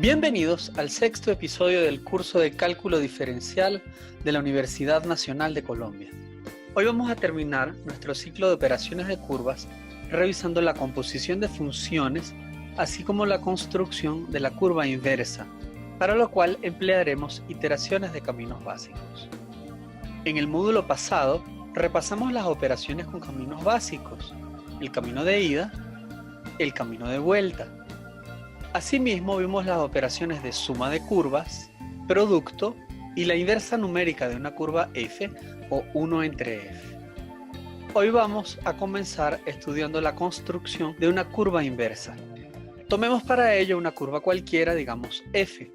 Bienvenidos al sexto episodio del curso de Cálculo Diferencial de la Universidad Nacional de Colombia. Hoy vamos a terminar nuestro ciclo de operaciones de curvas revisando la composición de funciones, así como la construcción de la curva inversa, para lo cual emplearemos iteraciones de caminos básicos. En el módulo pasado repasamos las operaciones con caminos básicos, el camino de ida, el camino de vuelta. Asimismo vimos las operaciones de suma de curvas, producto y la inversa numérica de una curva f o 1 entre f. Hoy vamos a comenzar estudiando la construcción de una curva inversa. Tomemos para ello una curva cualquiera, digamos f.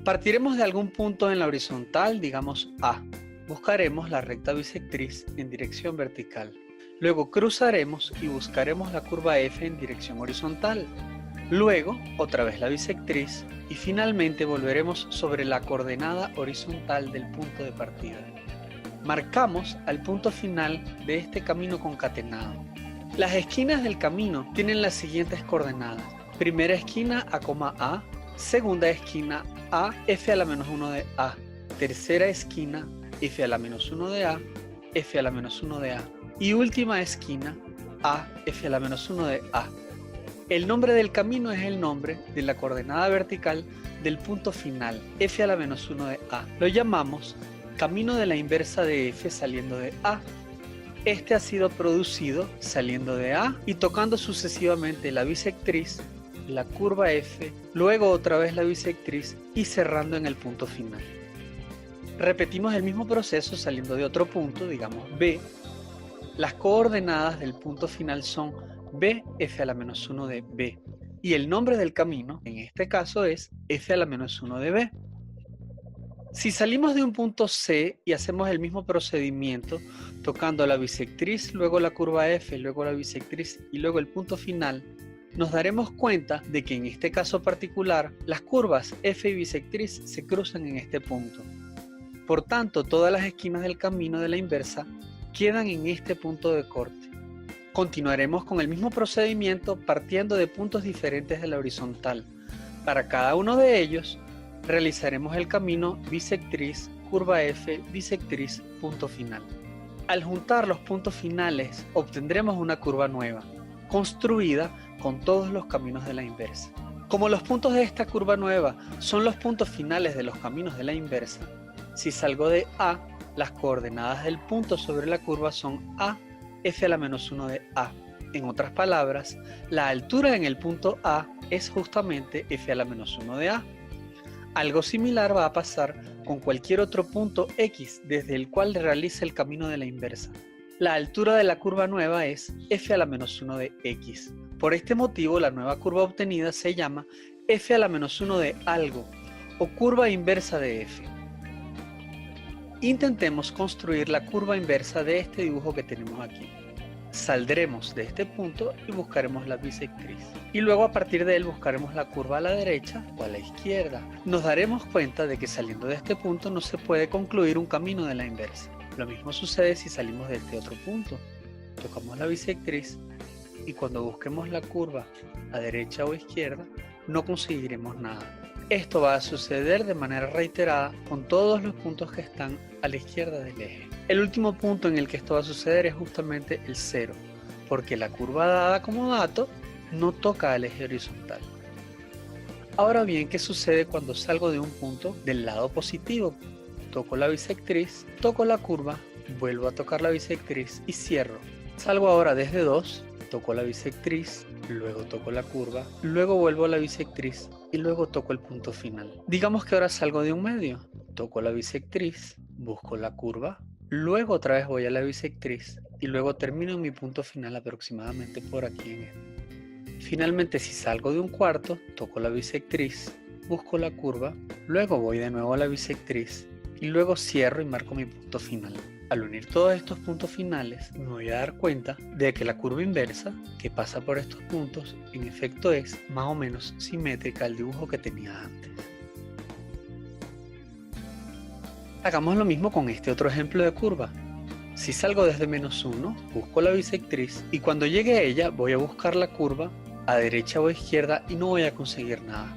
Partiremos de algún punto en la horizontal, digamos A. Buscaremos la recta bisectriz en dirección vertical. Luego cruzaremos y buscaremos la curva f en dirección horizontal. Luego, otra vez la bisectriz y finalmente volveremos sobre la coordenada horizontal del punto de partida. Marcamos al punto final de este camino concatenado. Las esquinas del camino tienen las siguientes coordenadas. Primera esquina A, segunda esquina A, f a la menos 1 de A. Tercera esquina f a la menos 1 de A, f a la menos 1 de A. Y última esquina A, f a la menos 1 de A. El nombre del camino es el nombre de la coordenada vertical del punto final, f a la menos 1 de A. Lo llamamos camino de la inversa de f saliendo de A. Este ha sido producido saliendo de A y tocando sucesivamente la bisectriz, la curva f, luego otra vez la bisectriz y cerrando en el punto final. Repetimos el mismo proceso saliendo de otro punto, digamos B. Las coordenadas del punto final son b f a la menos 1 de b y el nombre del camino en este caso es f a la menos 1 de b. Si salimos de un punto C y hacemos el mismo procedimiento tocando la bisectriz, luego la curva f, luego la bisectriz y luego el punto final, nos daremos cuenta de que en este caso particular las curvas f y bisectriz se cruzan en este punto. Por tanto, todas las esquinas del camino de la inversa quedan en este punto de corte. Continuaremos con el mismo procedimiento partiendo de puntos diferentes de la horizontal. Para cada uno de ellos, realizaremos el camino bisectriz, curva f, bisectriz, punto final. Al juntar los puntos finales, obtendremos una curva nueva, construida con todos los caminos de la inversa. Como los puntos de esta curva nueva son los puntos finales de los caminos de la inversa, si salgo de A, las coordenadas del punto sobre la curva son A, f a la menos 1 de A. En otras palabras, la altura en el punto A es justamente f a la menos 1 de A. Algo similar va a pasar con cualquier otro punto X desde el cual realiza el camino de la inversa. La altura de la curva nueva es f a la menos 1 de X. Por este motivo, la nueva curva obtenida se llama f a la menos 1 de algo o curva inversa de f. Intentemos construir la curva inversa de este dibujo que tenemos aquí. Saldremos de este punto y buscaremos la bisectriz. Y luego a partir de él buscaremos la curva a la derecha o a la izquierda. Nos daremos cuenta de que saliendo de este punto no se puede concluir un camino de la inversa. Lo mismo sucede si salimos de este otro punto. Tocamos la bisectriz y cuando busquemos la curva a derecha o izquierda no conseguiremos nada. Esto va a suceder de manera reiterada con todos los puntos que están a la izquierda del eje. El último punto en el que esto va a suceder es justamente el 0, porque la curva dada como dato no toca al eje horizontal. Ahora bien, ¿qué sucede cuando salgo de un punto del lado positivo? Toco la bisectriz, toco la curva, vuelvo a tocar la bisectriz y cierro. Salgo ahora desde 2, toco la bisectriz, luego toco la curva, luego vuelvo a la bisectriz y luego toco el punto final. Digamos que ahora salgo de un medio, toco la bisectriz, busco la curva, luego otra vez voy a la bisectriz y luego termino en mi punto final aproximadamente por aquí en este. Finalmente, si salgo de un cuarto, toco la bisectriz, busco la curva, luego voy de nuevo a la bisectriz y luego cierro y marco mi punto final. Al unir todos estos puntos finales, me voy a dar cuenta de que la curva inversa que pasa por estos puntos, en efecto es más o menos simétrica al dibujo que tenía antes. Hagamos lo mismo con este otro ejemplo de curva. Si salgo desde menos 1, busco la bisectriz y cuando llegue a ella voy a buscar la curva a derecha o a izquierda y no voy a conseguir nada.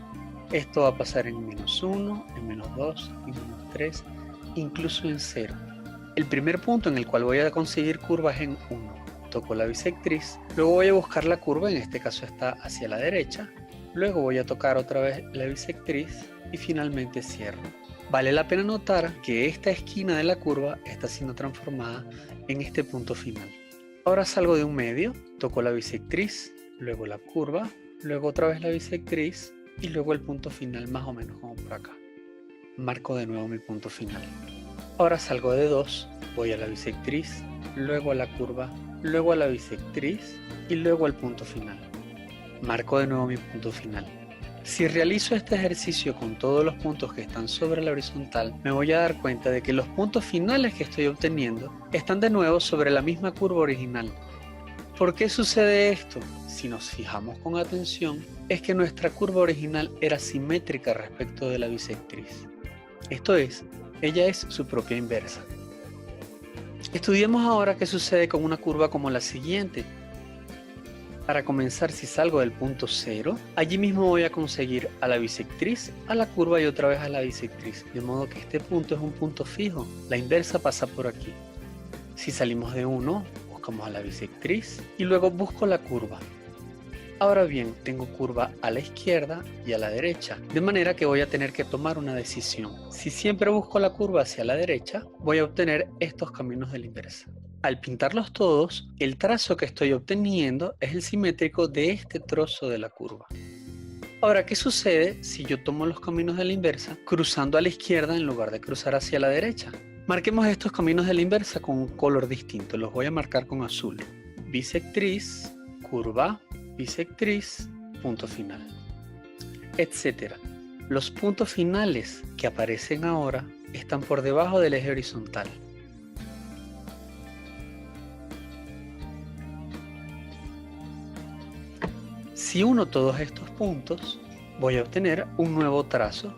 Esto va a pasar en -1, en -2, en -3, incluso en 0. El primer punto en el cual voy a conseguir curva es en 1. Toco la bisectriz, luego voy a buscar la curva, en este caso está hacia la derecha, luego voy a tocar otra vez la bisectriz y finalmente cierro. Vale la pena notar que esta esquina de la curva está siendo transformada en este punto final. Ahora salgo de un medio, toco la bisectriz, luego la curva, luego otra vez la bisectriz y luego el punto final más o menos como por acá. Marco de nuevo mi punto final. Ahora salgo de 2, voy a la bisectriz, luego a la curva, luego a la bisectriz y luego al punto final. Marco de nuevo mi punto final. Si realizo este ejercicio con todos los puntos que están sobre la horizontal, me voy a dar cuenta de que los puntos finales que estoy obteniendo están de nuevo sobre la misma curva original. ¿Por qué sucede esto? Si nos fijamos con atención, es que nuestra curva original era simétrica respecto de la bisectriz. Esto es, ella es su propia inversa. Estudiemos ahora qué sucede con una curva como la siguiente. Para comenzar, si salgo del punto 0, allí mismo voy a conseguir a la bisectriz, a la curva y otra vez a la bisectriz, de modo que este punto es un punto fijo, la inversa pasa por aquí. Si salimos de 1, buscamos a la bisectriz y luego busco la curva. Ahora bien, tengo curva a la izquierda y a la derecha, de manera que voy a tener que tomar una decisión. Si siempre busco la curva hacia la derecha, voy a obtener estos caminos de la inversa. Al pintarlos todos, el trazo que estoy obteniendo es el simétrico de este trozo de la curva. Ahora, ¿qué sucede si yo tomo los caminos de la inversa cruzando a la izquierda en lugar de cruzar hacia la derecha? Marquemos estos caminos de la inversa con un color distinto, los voy a marcar con azul. Bisectriz, curva, bisectriz, punto final, etc. Los puntos finales que aparecen ahora están por debajo del eje horizontal. Si uno todos estos puntos, voy a obtener un nuevo trazo.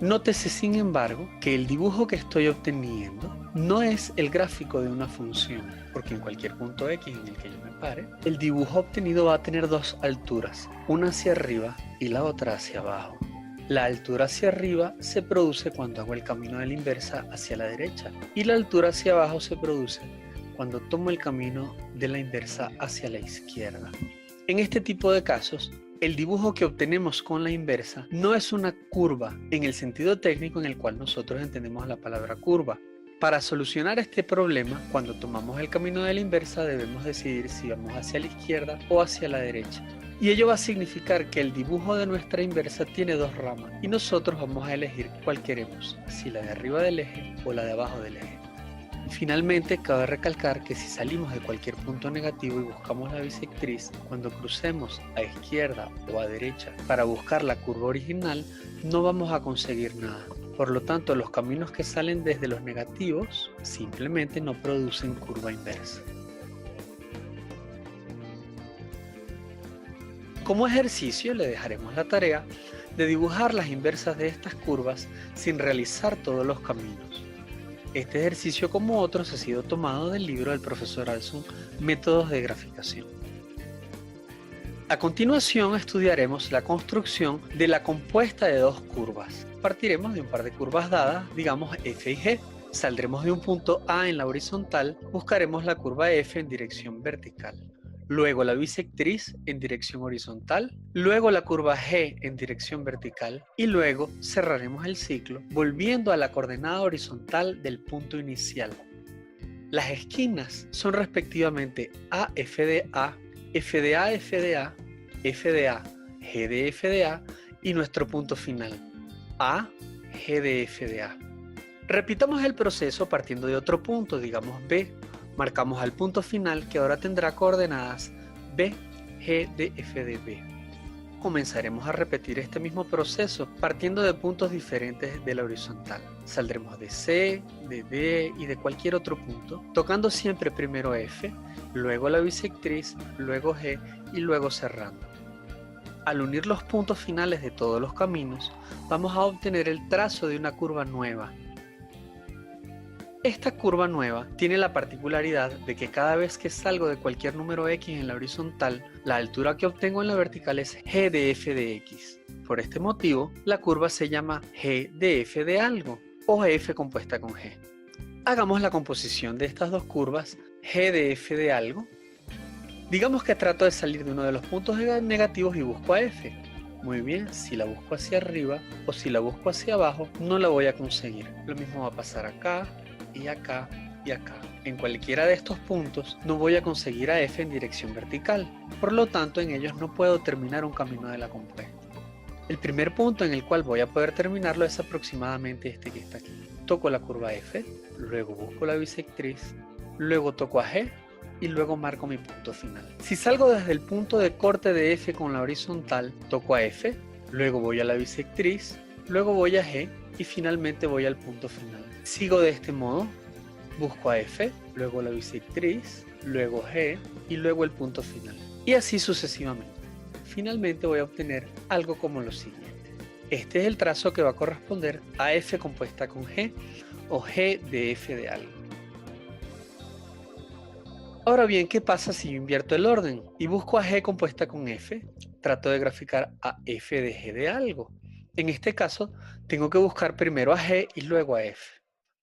Nótese, sin embargo, que el dibujo que estoy obteniendo no es el gráfico de una función, porque en cualquier punto X en el que yo me pare, el dibujo obtenido va a tener dos alturas, una hacia arriba y la otra hacia abajo. La altura hacia arriba se produce cuando hago el camino de la inversa hacia la derecha, y la altura hacia abajo se produce cuando tomo el camino de la inversa hacia la izquierda. En este tipo de casos, el dibujo que obtenemos con la inversa no es una curva en el sentido técnico en el cual nosotros entendemos la palabra curva. Para solucionar este problema, cuando tomamos el camino de la inversa debemos decidir si vamos hacia la izquierda o hacia la derecha. Y ello va a significar que el dibujo de nuestra inversa tiene dos ramas y nosotros vamos a elegir cuál queremos, si la de arriba del eje o la de abajo del eje. Finalmente, cabe recalcar que si salimos de cualquier punto negativo y buscamos la bisectriz, cuando crucemos a izquierda o a derecha para buscar la curva original, no vamos a conseguir nada. Por lo tanto, los caminos que salen desde los negativos simplemente no producen curva inversa. Como ejercicio, le dejaremos la tarea de dibujar las inversas de estas curvas sin realizar todos los caminos. Este ejercicio, como otros, ha sido tomado del libro del profesor Alsum, Métodos de Graficación. A continuación estudiaremos la construcción de la compuesta de dos curvas. Partiremos de un par de curvas dadas, digamos F y G. Saldremos de un punto A en la horizontal, buscaremos la curva F en dirección vertical. Luego la bisectriz en dirección horizontal, luego la curva G en dirección vertical y luego cerraremos el ciclo volviendo a la coordenada horizontal del punto inicial. Las esquinas son respectivamente AF de A, F de A, F de A, F de A, G de F de A y nuestro punto final, A, G de F de A. Repitamos el proceso partiendo de otro punto, digamos B. Marcamos al punto final que ahora tendrá coordenadas B, G de F de B. Comenzaremos a repetir este mismo proceso partiendo de puntos diferentes de la horizontal. Saldremos de C, de D y de cualquier otro punto, tocando siempre primero F, luego la bisectriz, luego G y luego cerrando. Al unir los puntos finales de todos los caminos, vamos a obtener el trazo de una curva nueva. Esta curva nueva tiene la particularidad de que cada vez que salgo de cualquier número x en la horizontal, la altura que obtengo en la vertical es g de f de x. Por este motivo, la curva se llama g de f de algo, o f compuesta con g. Hagamos la composición de estas dos curvas, g de f de algo. Digamos que trato de salir de uno de los puntos negativos y busco a f. Muy bien, si la busco hacia arriba o si la busco hacia abajo, no la voy a conseguir. Lo mismo va a pasar acá, y acá, y acá. En cualquiera de estos puntos no voy a conseguir a f en dirección vertical. Por lo tanto, en ellos no puedo terminar un camino de la compuesta. El primer punto en el cual voy a poder terminarlo es aproximadamente este que está aquí. Toco la curva f, luego busco la bisectriz, luego toco a g y luego marco mi punto final. Si salgo desde el punto de corte de f con la horizontal, toco a f, luego voy a la bisectriz, luego voy a g y finalmente voy al punto final. Sigo de este modo, busco a f, luego la bisectriz, luego g y luego el punto final. Y así sucesivamente. Finalmente voy a obtener algo como lo siguiente. Este es el trazo que va a corresponder a f compuesta con g o g de f de algo. Ahora bien, ¿qué pasa si yo invierto el orden y busco a g compuesta con f? Trato de graficar a f de g de algo. En este caso, tengo que buscar primero a g y luego a f.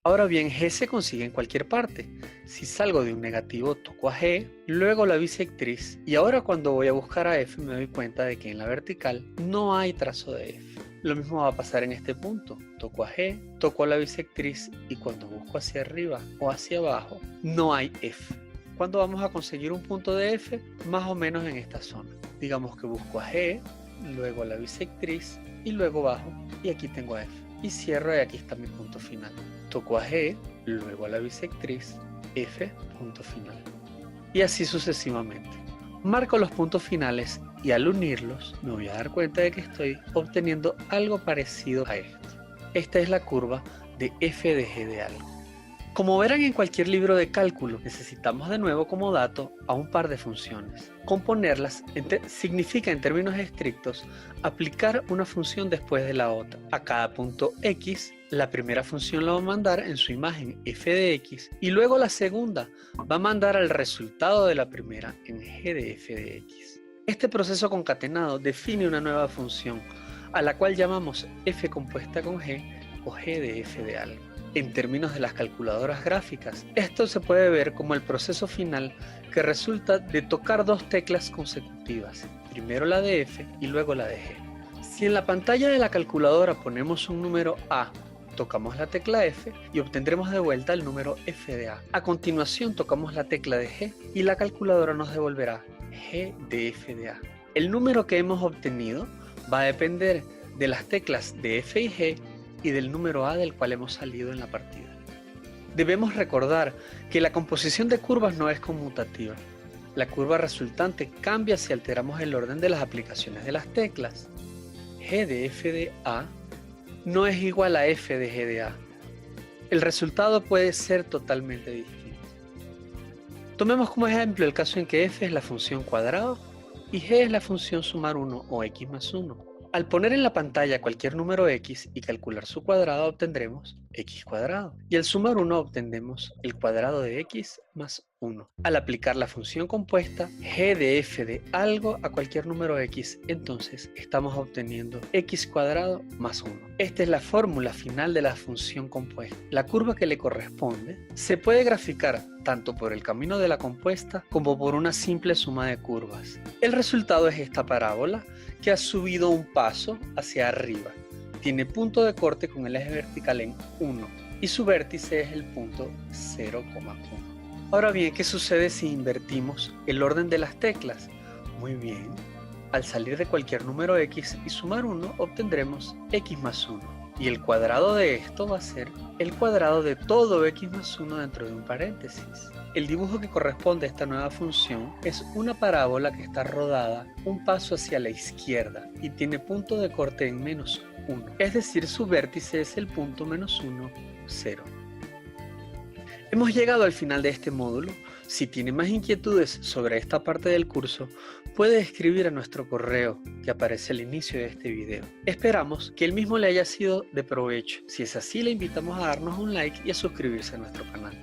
Ahora bien, g se consigue en cualquier parte. Si salgo de un negativo, toco a g, luego la bisectriz, y ahora cuando voy a buscar a f me doy cuenta de que en la vertical no hay trazo de f. Lo mismo va a pasar en este punto. Toco a g, toco a la bisectriz, y cuando busco hacia arriba o hacia abajo, no hay f. ¿Cuándo vamos a conseguir un punto de f? Más o menos en esta zona. Digamos que busco a g, luego a la bisectriz, y luego bajo, y aquí tengo a f. Y cierro y aquí está mi punto final. Toco a g, luego a la bisectriz, f, punto final. Y así sucesivamente. Marco los puntos finales y al unirlos me voy a dar cuenta de que estoy obteniendo algo parecido a esto. Esta es la curva de f de g de algo. Como verán en cualquier libro de cálculo, necesitamos de nuevo como dato a un par de funciones. Componerlas significa en términos estrictos aplicar una función después de la otra. A cada punto x, la primera función la va a mandar en su imagen f de x y luego la segunda va a mandar al resultado de la primera en g de f de x. Este proceso concatenado define una nueva función a la cual llamamos f compuesta con g o g de f de algo. En términos de las calculadoras gráficas, esto se puede ver como el proceso final que resulta de tocar dos teclas consecutivas, primero la de f y luego la de g. Si en la pantalla de la calculadora ponemos un número a, tocamos la tecla f y obtendremos de vuelta el número f de a. A continuación tocamos la tecla de g y la calculadora nos devolverá g de f de a. El número que hemos obtenido va a depender de las teclas de f y g y del número a del cual hemos salido en la partida. Debemos recordar que la composición de curvas no es conmutativa. La curva resultante cambia si alteramos el orden de las aplicaciones de las teclas. G de f de a no es igual a f de g de a. El resultado puede ser totalmente distinto. Tomemos como ejemplo el caso en que f es la función cuadrado y g es la función sumar 1 o x más 1. Al poner en la pantalla cualquier número x y calcular su cuadrado obtendremos x cuadrado y al sumar 1 obtendremos el cuadrado de x más 1. Al aplicar la función compuesta g de f de algo a cualquier número x, entonces estamos obteniendo x cuadrado más 1. Esta es la fórmula final de la función compuesta. La curva que le corresponde se puede graficar tanto por el camino de la compuesta como por una simple suma de curvas. El resultado es esta parábola que ha subido un paso hacia arriba. Tiene punto de corte con el eje vertical en 1 y su vértice es el punto 0,1. Ahora bien, ¿qué sucede si invertimos el orden de las teclas? Muy bien, al salir de cualquier número x y sumar 1 obtendremos x más 1. Y el cuadrado de esto va a ser el cuadrado de todo x más 1 dentro de un paréntesis. El dibujo que corresponde a esta nueva función es una parábola que está rodada un paso hacia la izquierda y tiene punto de corte en menos 1. Es decir, su vértice es el punto menos 1, 0. Hemos llegado al final de este módulo. Si tiene más inquietudes sobre esta parte del curso, puede escribir a nuestro correo que aparece al inicio de este video. Esperamos que el mismo le haya sido de provecho. Si es así, le invitamos a darnos un like y a suscribirse a nuestro canal.